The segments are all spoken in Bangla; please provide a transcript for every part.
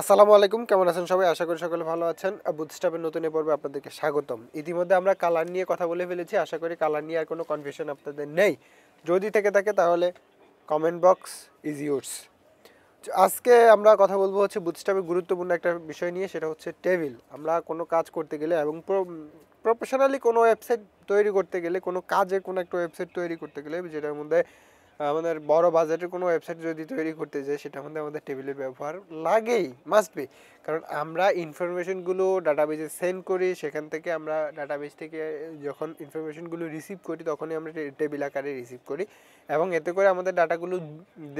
আসসালামু আলাইকুম, কেমন আছেন সবাই? আশা করি সকলে ভালো আছেন। বুটস্ট্র্যাপের নতুন পর্বে আপনাদেরকে স্বাগতম। ইতিমধ্যে আমরা কালার নিয়ে কথা বলে ফেলেছি। আশা করি কালার নিয়ে আর কোনো কনফিউশন আপনাদের নেই। যদি থেকে থাকে তাহলে কমেন্ট বক্স ইজ ইয়োর্স। আজকে আমরা কথা বলবো হচ্ছে বুটস্ট্র্যাপের গুরুত্বপূর্ণ একটা বিষয় নিয়ে, সেটা হচ্ছে টেবিল। আমরা কোনো কাজ করতে গেলে এবং প্রফেশনালি কোনো ওয়েবসাইট তৈরি করতে গেলে, কোনো কাজে কোনো একটা ওয়েবসাইট তৈরি করতে গেলে, যেটার মধ্যে আমাদের বড় বাজেটের কোনো ওয়েবসাইট যদি তৈরি করতে যাই, সেটার মধ্যে আমাদের টেবিলের ব্যবহার লাগেই, মাস্ট বি। কারণ আমরা ইনফরমেশনগুলো ডাটাবেজে সেন্ড করি, সেখান থেকে আমরা ডাটাবেজ থেকে যখন ইনফরমেশনগুলো রিসিভ করি তখনই আমরা টেবিল আকারে রিসিভ করি, এবং এতে করে আমাদের ডাটাগুলো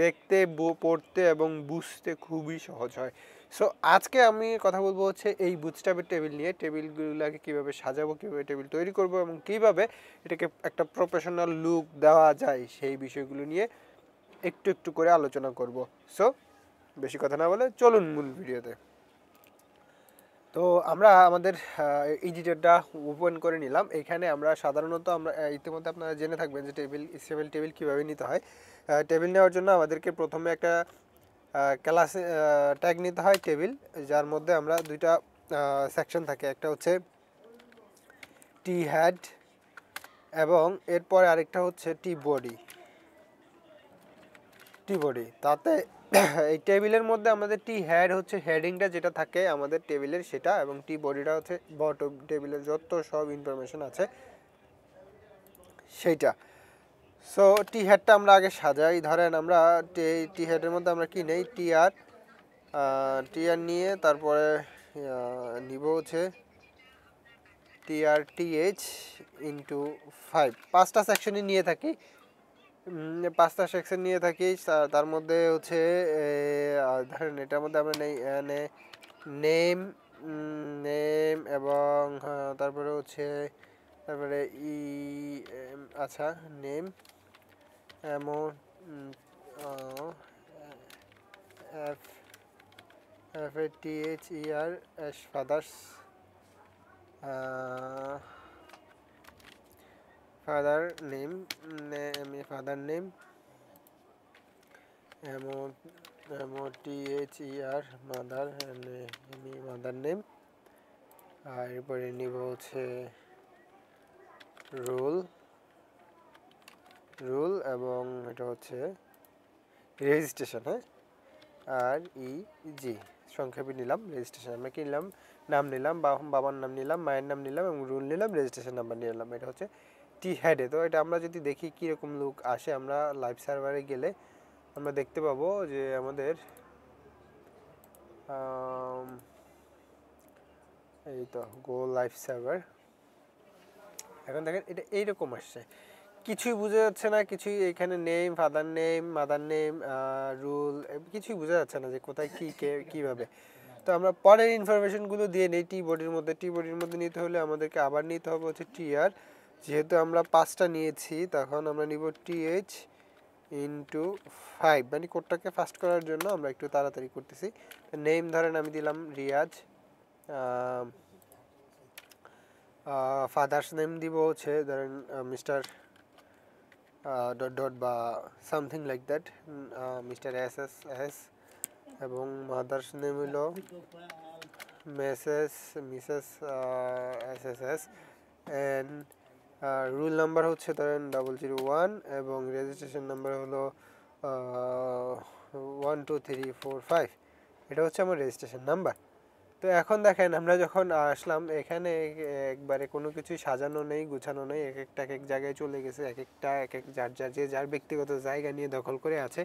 দেখতে, পড়তে এবং বুঝতে খুবই সহজ হয়। সো আজকে আমি কথা বলবো হচ্ছে এই বুটস্ট্র্যাপের টেবিল নিয়ে। টেবিলগুলোকে কীভাবে সাজাবো, কীভাবে টেবিল তৈরি করব এবং কীভাবে এটাকে একটা প্রফেশনাল লুক দেওয়া যায়, সেই বিষয়গুলো নিয়ে একটু একটু করে আলোচনা করব। সো বেশি কথা না বলে চলুন মূল ভিডিওতে। তো আমরা আমাদের এডিটরটা ওপেন করে নিলাম। এখানে আমরা সাধারণত ইতিমধ্যে আপনারা জেনে থাকবেন যে টেবিল কীভাবে নিতে হয়। টেবিল নেওয়ার জন্য আমাদেরকে প্রথমে একটা ক্লাসে ট্যাগ নিতে হয় টেবিল, যার মধ্যে আমরা দুইটা সেকশন থাকে। একটা হচ্ছে টি হেড এবং এরপরে আরেকটা হচ্ছে টি বডি। তাতে এই টেবিলের মধ্যে আমাদের টি হেড হচ্ছে হেডিংটা যেটা থাকে আমাদের টেবিলের সেটা, এবং টি বডিটা হচ্ছে বটম, টেবিলের যত সব ইনফরমেশন আছে সেইটা। সো টি হেডটা আমরা আগে সাজাই। ধরেন আমরা টি হেডের মধ্যে আমরা কি নেই, টিআর নিয়ে তারপরে নিব হচ্ছে টিএইচ ইন্টু 5। পাঁচটা সেকশনই নিয়ে থাকি, পাঁচটা সেকশন নিয়ে থাকি। তার মধ্যে হচ্ছে ধরেন এটার মধ্যে আমরা নেম এবং তারপরে হচ্ছে ই আচ্ছা নেম এমন F F A T H E R S father's father name MOTHER mother name. আর এরপরে নিব হচ্ছে রুল এবং এটা হচ্ছে রেজিস্ট্রেশন। হ্যাঁ, আর জি সংক্ষেপে নিলাম রেজিস্ট্রেশন। আমরা কি নিলাম, নাম নিলাম, বাবার নাম নিলাম, মায়ের নাম নিলাম এবং রুল নিলাম, রেজিস্ট্রেশন নাম্বার নিলাম। এটা হচ্ছে টি হেডে। তো এটা আমরা যদি দেখি কীরকম লুক আসে, আমরা লাইভ সার্ভারে গেলে আমরা দেখতে পাবো যে আমাদের এই তো গো লাইভ সার্ভার। এখন দেখেন এটা এইরকম আসছে, কিছুই বোঝা যাচ্ছে না, কিছুই এখানে name, father name, mother name, rule, কিছুই বোঝা যাচ্ছে না যে কোথায় কী কীভাবে। তো আমরা পরের ইনফরমেশনগুলো দিয়ে নিই টি বডির মধ্যে নিতে হলে আমাদেরকে আবার নিতে হবে হচ্ছে টিআর। যেহেতু আমরা 5টা নিয়েছি, তখন আমরা নিব টিএইচ ইন্টু 5, মানে কোডটাকে ফাস্ট করার জন্য আমরা একটু তাড়াতাড়ি করতেছি। নেম ধরেন আমি দিলাম রিয়াজ, ফাদার্স নেম দিব হচ্ছে ধরেন মিস্টার ডট বা something like that, mister S, এবং মাদার্স নেম হলো Mrs SSS, and rule number হচ্ছে ধরেন 001 এবং রেজিস্ট্রেশন নাম্বার হলো 1 2 3 4 5। এটা হচ্ছে আমার রেজিস্ট্রেশন নাম্বার। তো এখন দেখেন আমরা যখন আসলাম এখানে একবারে কোনো কিছুই সাজানো নেই, গুছানো নেই, এক এক জায়গায় চলে গেছে, এক যার ব্যক্তিগত জায়গা নিয়ে দখল করে আছে,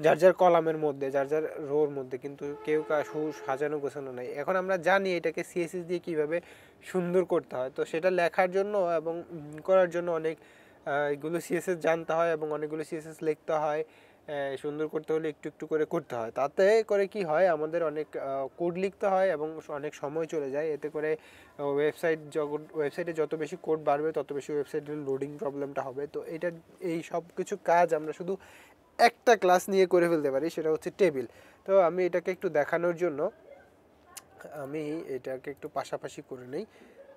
যার কলামের মধ্যে, যার রোর মধ্যে, কিন্তু কেউ সাজানো গোছানো নাই। এখন আমরা জানি এটাকে সিএসএস দিয়ে কিভাবে সুন্দর করতে হয়। তো সেটা লেখার জন্য এবং করার জন্য অনেক এগুলো সিএসএস জানতে হয় এবং অনেকগুলো সিএসএস লিখতে হয়। সুন্দর করতে হলে একটু একটু করে করতে হয়। তাতে করে কি হয়, আমাদের অনেক কোড লিখতে হয় এবং অনেক সময় চলে যায়। এতে করে ওয়েবসাইটে যত বেশি কোড বাড়বে তত বেশি ওয়েবসাইটের লোডিং প্রবলেমটা হবে। তো এই সব কিছু কাজ আমরা শুধু একটা ক্লাস নিয়ে করে ফেলতে পারি, সেটা হচ্ছে টেবিল। তো আমি এটাকে একটু দেখানোর জন্য আমি এটাকে একটু পাশাপাশি করে নিই,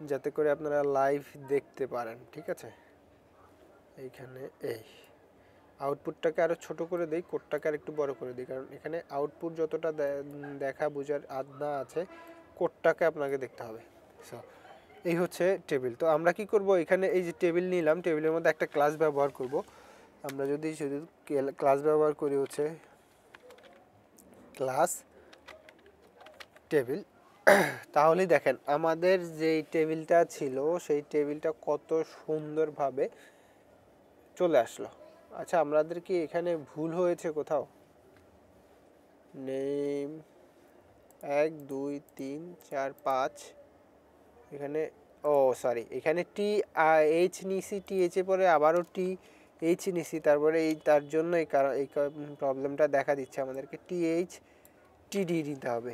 যাতে করে আপনারা লাইভ দেখতে পারেন। ঠিক আছে, এইখানে আউটপুটটাকে আরও ছোট করে দিই, কোডটাকে আর একটু বড় করে দিই, কারণ এখানে আউটপুট যতটা দেখা বোঝার আদনা আছে, কোডটাকে আপনাকে দেখতে হবে। সো এই হচ্ছে টেবিল। তো আমরা কি করব, এখানে এই যে টেবিল নিলাম, টেবিলের মধ্যে একটা ক্লাস ব্যবহার করব। আমরা যদি শুধু ক্লাস ব্যবহার করি হচ্ছে ক্লাস টেবিল, তাহলেই দেখেন আমাদের যেই টেবিলটা ছিল সেই টেবিলটা কত সুন্দরভাবে চলে আসলো। আচ্ছা, আমাদের কি এখানে ভুল হয়েছে কোথাও? নেম 1 2 3 4 5, এখানে সরি, এখানে টি এইচ নিছি, টি এইচ এর পরে আবারও টি এইচ নিছি, তারপরে তার জন্য এই প্রবলেমটা দেখা দিচ্ছে আমাদেরকে। টি এইচ টিডি নিতে হবে।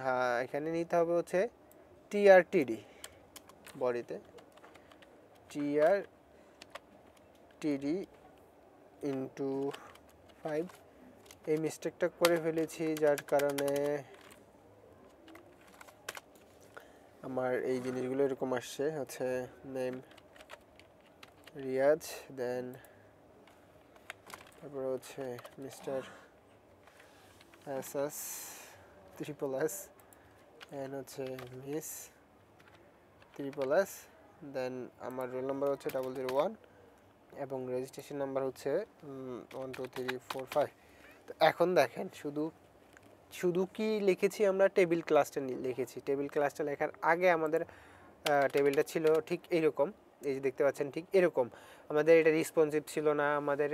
হ্যাঁ, এখানে নিতে হবে হচ্ছে টি আর টিডি বডিতে, টি আর টিডি ইন্টু 5। এই মিস্টেকটা করে ফেলেছি, যার কারণে আমার এই জিনিসগুলো এরকম আসছে। হচ্ছে নেম রিয়াজ, দেন তারপরে হচ্ছে mister S S triple S, then হচ্ছে মিস ট্রিপল এস, দেন আমার রোল নাম্বার হচ্ছে 001 এবং রেজিস্ট্রেশন নাম্বার হচ্ছে 1 2 3 4 5। তো এখন দেখেন শুধু কি লিখেছি আমরা, টেবিল ক্লাসটা লিখেছি। টেবিল ক্লাসটা লেখার আগে আমাদের টেবিলটা ছিল ঠিক এইরকম, এই যে দেখতে পাচ্ছেন ঠিক এরকম। আমাদের এটা রেসপন্সিভ ছিল না, আমাদের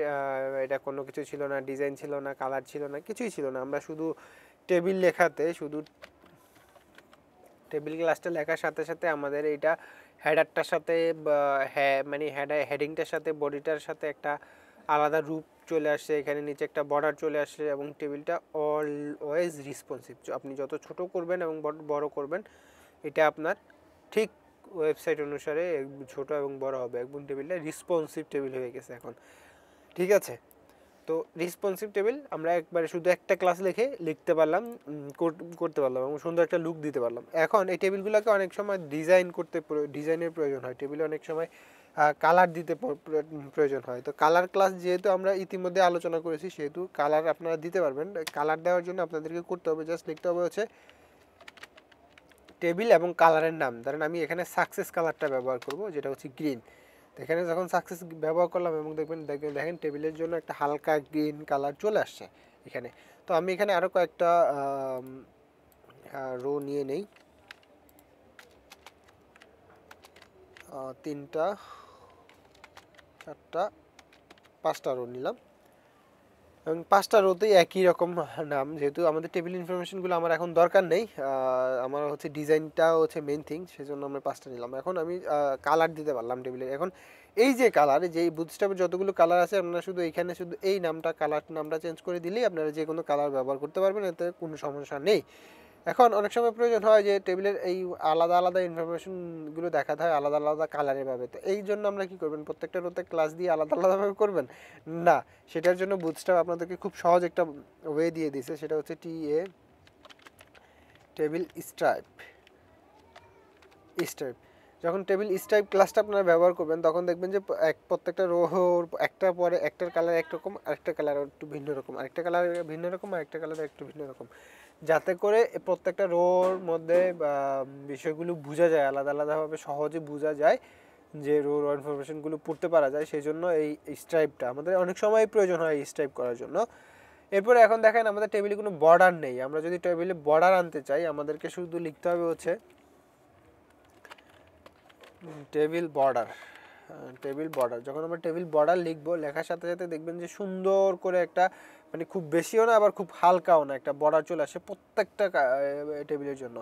এটা কোনো কিছু ছিল না, ডিজাইন ছিল না, কালার ছিল না, কিছুই ছিল না। আমরা শুধু টেবিল লেখাতে, শুধু টেবিল ক্লাসটা লেখার সাথে সাথে আমাদের এটা হেডারটার সাথে মানে হেডিংটার সাথে বডিটার সাথে একটা আলাদা রূপ চলে আসছে, এখানে নিচে একটা বর্ডার চলে আসছে, এবং টেবিলটা অলওয়েজ রেসপন্সিভ। আপনি যত ছোট করবেন এবং বড় করবেন, এটা আপনার ঠিক ওয়েবসাইট অনুসারে ছোট এবং বড় হবে। এবং টেবিলটা রেসপন্সিভ টেবিল হয়ে গেছে এখন, ঠিক আছে? তো রেসপন্সিভ টেবিল আমরা একবারে শুধু একটা ক্লাস লিখতে পারলাম, করতে পারলাম এবং সুন্দর একটা লুক দিতে পারলাম। এখন এই টেবিলগুলোকে অনেক সময় ডিজাইনের প্রয়োজন হয়, টেবিলে অনেক সময় কালার দিতে প্রয়োজন হয়। তো কালার ক্লাস যেহেতু আমরা ইতিমধ্যে আলোচনা করেছি, সেহেতু কালার আপনারা দিতে পারবেন। কালার দেওয়ার জন্য আপনাদেরকে করতে হবে, জাস্ট লিখতে হবে হচ্ছে টেবিল এবং কালারের নাম। ধরেন আমি এখানে সাকসেস কালারটা ব্যবহার করব, যেটা হচ্ছে গ্রিন। এখানে যখন সাকসেস ব্যবহার করলাম এবং দেখেন টেবিলের জন্য একটা হালকা গ্রিন কালার চলে আসছে এখানে। তো আমি এখানে আরও কয়েকটা রো নিয়ে নেই, 3টা 4টা 5টা রো নিলাম, এবং 5টা রোতেই একই রকম নাম। যেহেতু আমাদের টেবিল ইনফরমেশনগুলো আমার এখন দরকার নেই, আমার হচ্ছে ডিজাইনটা হচ্ছে মেইন থিং, সেজন্য আমরা 5টা নিলাম। এখন আমি কালার দিতে পারলাম টেবিলের। এখন এই যে কালার, যে বুটস্ট্র্যাপের যতগুলো কালার আছে, আপনারা শুধু এইখানে শুধু এই কালার নামটা চেঞ্জ করে দিলেই আপনারা যে কোনো কালার ব্যবহার করতে পারবেন, এতে কোনো সমস্যা নেই। এখন অনেক সময় প্রয়োজন হয় যে টেবিলের এই আলাদা আলাদা ইনফরমেশনগুলো দেখাতে হয় আলাদা আলাদা কালারের ভাবে। তো এই জন্য আমরা কি করবেন, প্রত্যেকটা রোতে ক্লাস দিয়ে আলাদা আলাদাভাবে করবেন না, সেটার জন্য বুটস্ট্র্যাপ আপনাদেরকে খুব সহজ একটা ওয়ে দিয়ে দিয়েছে, সেটা হচ্ছে টেবিল স্ট্রাইপ। যখন টেবিল স্ট্রাইপ ক্লাসটা আপনারা ব্যবহার করবেন, তখন দেখবেন যে প্রত্যেকটা রোর একটার পরে একটার কালার একরকম, আরেকটা কালার একটু ভিন্ন রকম, আরেকটা কালার ভিন্ন রকম, আরেকটা কালার একটু ভিন্ন রকম, যাতে করে প্রত্যেকটা রোর মধ্যে বিষয়গুলো বোঝা যায়, আলাদা আলাদাভাবে সহজে বোঝা যায়, যে রোর ইনফরমেশনগুলো পড়তে পারা যায়। সেই জন্য এই স্ট্রাইপটা আমাদের অনেক সময় প্রয়োজন হয় স্ট্রাইপ করার জন্য। এরপরে এখন দেখেন আমাদের টেবিলে কোনো বর্ডার নেই। আমরা যদি টেবিলে বর্ডার আনতে চাই, আমাদেরকে শুধু লিখতে হবে হচ্ছে টেবিল বর্ডার। যখন আমরা টেবিল বর্ডার লিখবো, লেখার সাথে সাথে দেখবেন যে সুন্দর করে একটা, মানে খুব বেশিও না আবার খুব হালকাও না, একটা বর্ডার চলে আসে প্রত্যেকটা টেবিলের জন্য,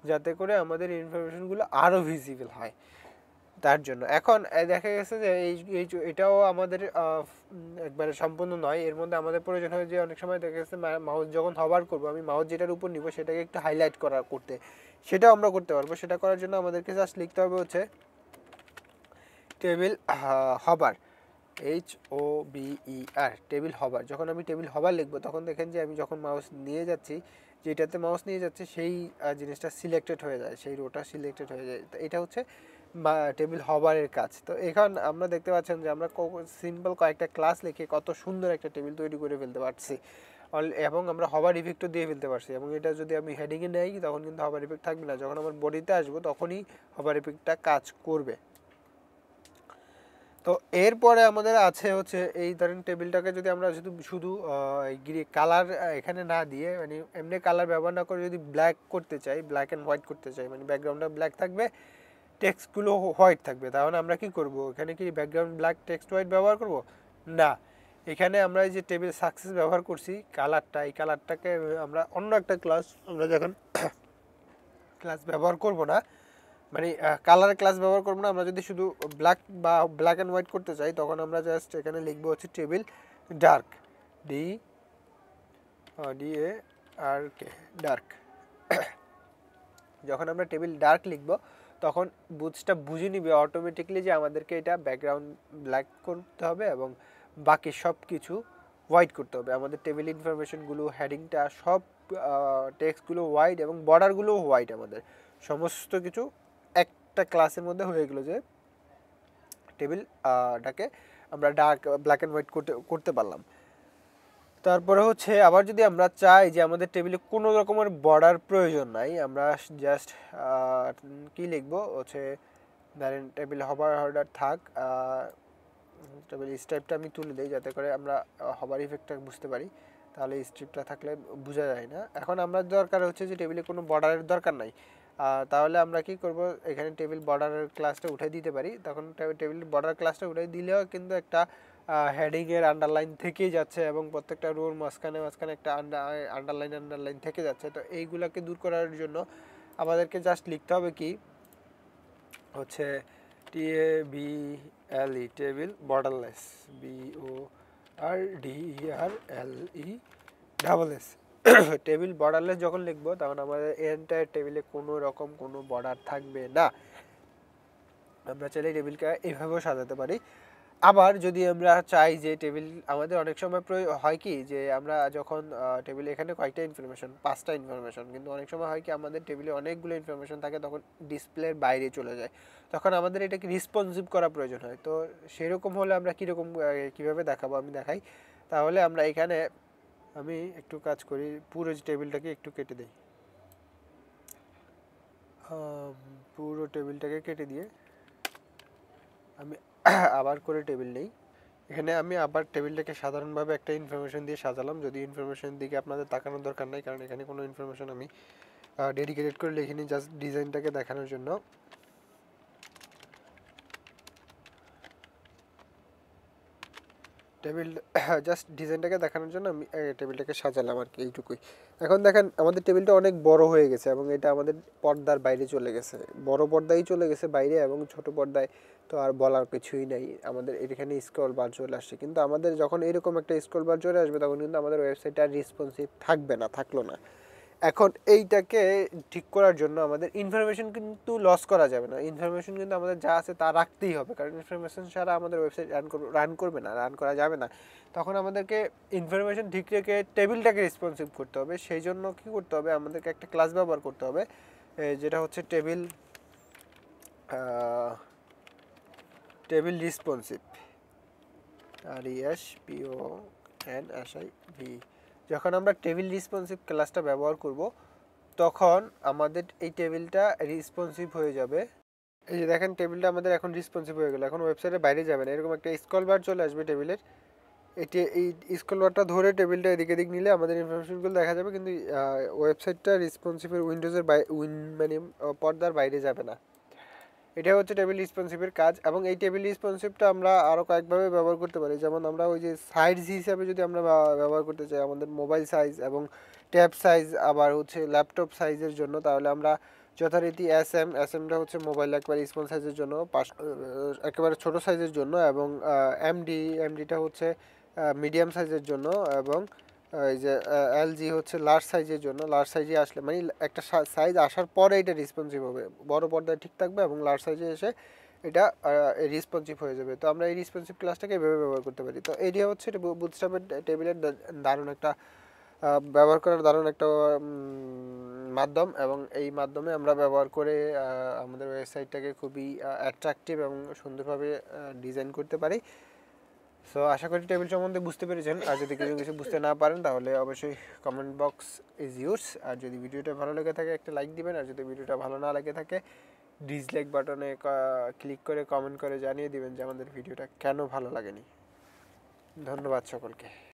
যাতে করে আমাদের ইনফরমেশনগুলো আরও ভিজিবল হয় তার জন্য। এখন দেখা গেছে যে এটাও আমাদের একবারে সম্পূর্ণ নয়, এর মধ্যে আমাদের প্রয়োজন হয় যে অনেক সময় দেখা গেছে মাউস যখন হভার করবো, আমি মাউস যেটার উপর নিব সেটাকে একটু হাইলাইট করতে, সেটাও আমরা করতে পারবো। সেটা করার জন্য আমাদেরকে জাস্ট লিখতে হবে হচ্ছে table hover, HOBER, table hover. যখন আমি টেবিল হভার লিখবো, তখন দেখেন যে আমি যখন মাউস নিয়ে যাচ্ছি, যেটাতে মাউস নিয়ে যাচ্ছে সেই জিনিসটা সিলেক্টেড হয়ে যায়, সেই রোটা সিলেক্টেড হয়ে যায়। তো এটা হচ্ছে বা টেবিল হভারের কাজ। তো এখন আমরা দেখতে পাচ্ছেন যে আমরা সিম্পল কয়েকটা ক্লাস লিখে কত সুন্দর একটা টেবিল তৈরি করে ফেলতে পারছি এবং আমরা হভার ইফেক্টও দিয়ে ফেলতে পারছি। এবং এটা যদি আমি হেডিংয়ে নেই তখন কিন্তু হভার ইফেক্ট থাকবে না, যখন আমার বডিতে আসবো তখনই হভার ইফেক্টটা কাজ করবে। তো এরপরে আমাদের আছে হচ্ছে এই ধরেন টেবিলটাকে যদি আমরা শুধু কালার এখানে না দিয়ে মানে এমনি কালার ব্যবহার না করে যদি ব্ল্যাক করতে চাই, ব্ল্যাক অ্যান্ড হোয়াইট করতে চাই, মানে ব্যাকগ্রাউন্ডটা ব্ল্যাক থাকবে টেক্সটগুলো হোয়াইট থাকবে, তাহলে আমরা কি করব, এখানে কি ব্যাকগ্রাউন্ড ব্ল্যাক টেক্সট হোয়াইট ব্যবহার করব না। এখানে আমরা এই যে টেবিল সাকসেস ব্যবহার করছি কালারটা, এই কালারটাকে আমরা অন্য একটা ক্লাস আমরা যখন ক্লাস ব্যবহার করব না, মানে কালারের ক্লাস ব্যবহার করবো না, আমরা যদি শুধু ব্ল্যাক বা ব্ল্যাক অ্যান্ড হোয়াইট করতে চাই তখন আমরা জাস্ট এখানে লিখবো হচ্ছে টেবিল ডার্ক, DARK ডার্ক। যখন আমরা টেবিল ডার্ক লিখবো তখন বুটস্ট্র্যাপ বুঝে নিবে অটোমেটিকলি যে আমাদেরকে এটা ব্যাকগ্রাউন্ড ব্ল্যাক করতে হবে এবং বাকি সব কিছু হোয়াইট করতে হবে। আমাদের টেবিল ইনফরমেশনগুলো, হেডিংটা, সব টেক্সটগুলো হোয়াইট এবং বর্ডারগুলোও হোয়াইট, আমাদের সমস্ত কিছু একটা ক্লাসের মধ্যে হয়ে গেলো যে টেবিলটাকে আমরা ডার্ক ব্ল্যাক অ্যান্ড হোয়াইট করতে পারলাম। তারপরে হচ্ছে আবার যদি আমরা চাই যে আমাদের টেবিলে কোনো রকমের বর্ডার প্রয়োজন নাই, আমরা জাস্ট কি লিখবো হচ্ছে ধরেন টেবিল হভার থাক, টেবিল স্ট্রাইপটা আমি তুলে দিই যাতে করে আমরা হভার ইফেক্টটা বুঝতে পারি, তাহলে স্ট্রিপটা থাকলে বোঝা যায় না। এখন আমরা দরকার হচ্ছে যে টেবিলে কোনো বর্ডারের দরকার নাই, তাহলে আমরা কি করব, এখানে টেবিল বর্ডারের ক্লাসটা উঠে দিতে পারি। তখন টেবিল বর্ডার ক্লাসটা উঠে দিলেও কিন্তু একটা হেডিংয়ের আন্ডারলাইন থেকেই যাচ্ছে এবং প্রত্যেকটা রোর মাঝখানে একটা আন্ডারলাইন থেকে যাচ্ছে। তো এইগুলোকে দূর করার জন্য আমাদেরকে জাস্ট লিখতে হবে কি হচ্ছে TABLE table borderless, BORDERLESS table borderless যখন লিখবো তখন আমাদের এন্টায়ার টেবিলে কোনো রকম কোনো বর্ডার থাকবে না। আমরা চাইলে টেবিলকে এইভাবেও সাজাতে পারি। আবার যদি আমরা চাই যে টেবিল আমাদের অনেক সময় হয় কি যে আমরা যখন টেবিলে এখানে কয়েকটা ইনফরমেশন, 5টা ইনফরমেশন, কিন্তু অনেক সময় হয় কি আমাদের টেবিলে অনেকগুলো ইনফরমেশন থাকে, তখন ডিসপ্লের বাইরে চলে যায়, তখন আমাদের এটাকে রেসপন্সিভ করা প্রয়োজন হয়। তো সেরকম হলে আমরা কীভাবে দেখাবো আমি দেখাই। তাহলে আমরা এখানে আমি একটু কাজ করি, পুরো টেবিলটাকে একটু কেটে দিই, পুরো টেবিলটাকে কেটে দিয়ে আমি আবার করে টেবিল নেই। এখানে আমি আবার টেবিলটাকে সাধারণভাবে একটা ইনফরমেশন দিয়ে সাজালাম, যদি ইনফরমেশন দিকে আপনাদের তাকানোর দরকার নাই, কারণ এখানে কোনো ইনফরমেশন আমি ডেডিকেটেড করে লিখিনি, জাস্ট ডিজাইনটাকে দেখানোর জন্য। জাস্ট ডিজাইনটাকে দেখানোর জন্য আমি টেবিলটাকে সাজালাম আর কি, এইটুকুই। এখন দেখেন আমাদের টেবিলটা অনেক বড় হয়ে গেছে এবং এটা আমাদের পর্দার বাইরে চলে গেছে, বড় পর্দায় চলে গেছে বাইরে, এবং ছোট পর্দায় তো আর বলার কিছুই নাই, আমাদের এখানে স্ক্রল বার চলে আসছে। কিন্তু আমাদের যখন এরকম একটা স্ক্রল বার চলে আসবে তখন কিন্তু আমাদের ওয়েবসাইটটা রেসপন্সিভ থাকবে না, থাকলো না। এখন এইটাকে ঠিক করার জন্য আমাদের ইনফরমেশন কিন্তু লস করা যাবে না, ইনফরমেশন কিন্তু আমাদের যা আছে তা রাখতেই হবে, কারণ ইনফরমেশন ছাড়া আমাদের ওয়েবসাইট রান করবে না, রান করা যাবে না। তখন আমাদেরকে ইনফরমেশন ঠিক রেখে টেবিলটাকে রেসপন্সিভ করতে হবে। সেই জন্য কী করতে হবে, আমাদেরকে একটা ক্লাস ব্যবহার করতে হবে যেটা হচ্ছে টেবিল রেসপন্সিভ, RESPONSIV। যখন আমরা টেবিল রেসপন্সিভ ক্লাসটা ব্যবহার করব তখন আমাদের এই টেবিলটা রেসপন্সিভ হয়ে যাবে। এই যে দেখেন টেবিলটা আমাদের এখন রেসপন্সিভ হয়ে গেল, এখন ওয়েবসাইটের বাইরে যাবে না, এরকম একটা স্ক্রল বার চলে আসবে টেবিলের। এই স্ক্রল বারটা ধরে টেবিলটা এদিক এদিক নিলে আমাদের ইনফরমেশনগুলো দেখা যাবে, কিন্তু ওয়েবসাইটটা রেসপন্সিভের উইন্ডোজের মানে পর্দার বাইরে যাবে না। এটা হচ্ছে টেবিল রেসপন্সিভের কাজ। এবং এই টেবিল রেসপন্সিভটা আমরা আরও কয়েকভাবে ব্যবহার করতে পারি, যেমন আমরা ওই যে সাইজ হিসাবে যদি আমরা ব্যবহার করতে চাই আমাদের মোবাইল সাইজ এবং ট্যাব সাইজ, আবার হচ্ছে ল্যাপটপ সাইজের জন্য, তাহলে আমরা যথারীতি এসএমটা হচ্ছে মোবাইল একবারে স্মল সাইজের জন্য, একেবারে ছোটো সাইজের জন্য, এবং এমডিটা হচ্ছে মিডিয়াম সাইজের জন্য, এবং এই যে এলজি হচ্ছে লার্জ সাইজের জন্য। লার্জ সাইজে আসলে মানে একটা সাইজ আসার পরে এটা রেসপন্সিভ হবে, বড় পর্দায় ঠিক থাকবে এবং লার্জ সাইজে এসে এটা রেসপন্সিভ হয়ে যাবে। তো আমরা এই রেসপন্সিভ ক্লাসটাকে এভাবে ব্যবহার করতে পারি। তো এটি হচ্ছে বুটস্ট্র্যাপের টেবিলের দারুণ একটা ব্যবহার করার দারুণ একটা মাধ্যম, এবং এই মাধ্যমে আমরা ব্যবহার করে আমাদের ওয়েবসাইটটাকে খুবই অ্যাট্রাকটিভ এবং সুন্দরভাবে ডিজাইন করতে পারি। সো আশা করি টেবিল সম্বন্ধে বুঝতে পেরেছেন। আর যদি কিছু বুঝতে না পারেন তাহলে অবশ্যই কমেন্ট বক্স ইজ ইউরস। আর যদি ভিডিওটা ভালো লেগে থাকে একটা লাইক দিবেন, আর যদি ভিডিওটা ভালো না লেগে থাকে ডিসলাইক বাটনে ক্লিক করে কমেন্ট করে জানিয়ে দিবেন যে আমাদের ভিডিওটা কেন ভালো লাগেনি। ধন্যবাদ সকলকে।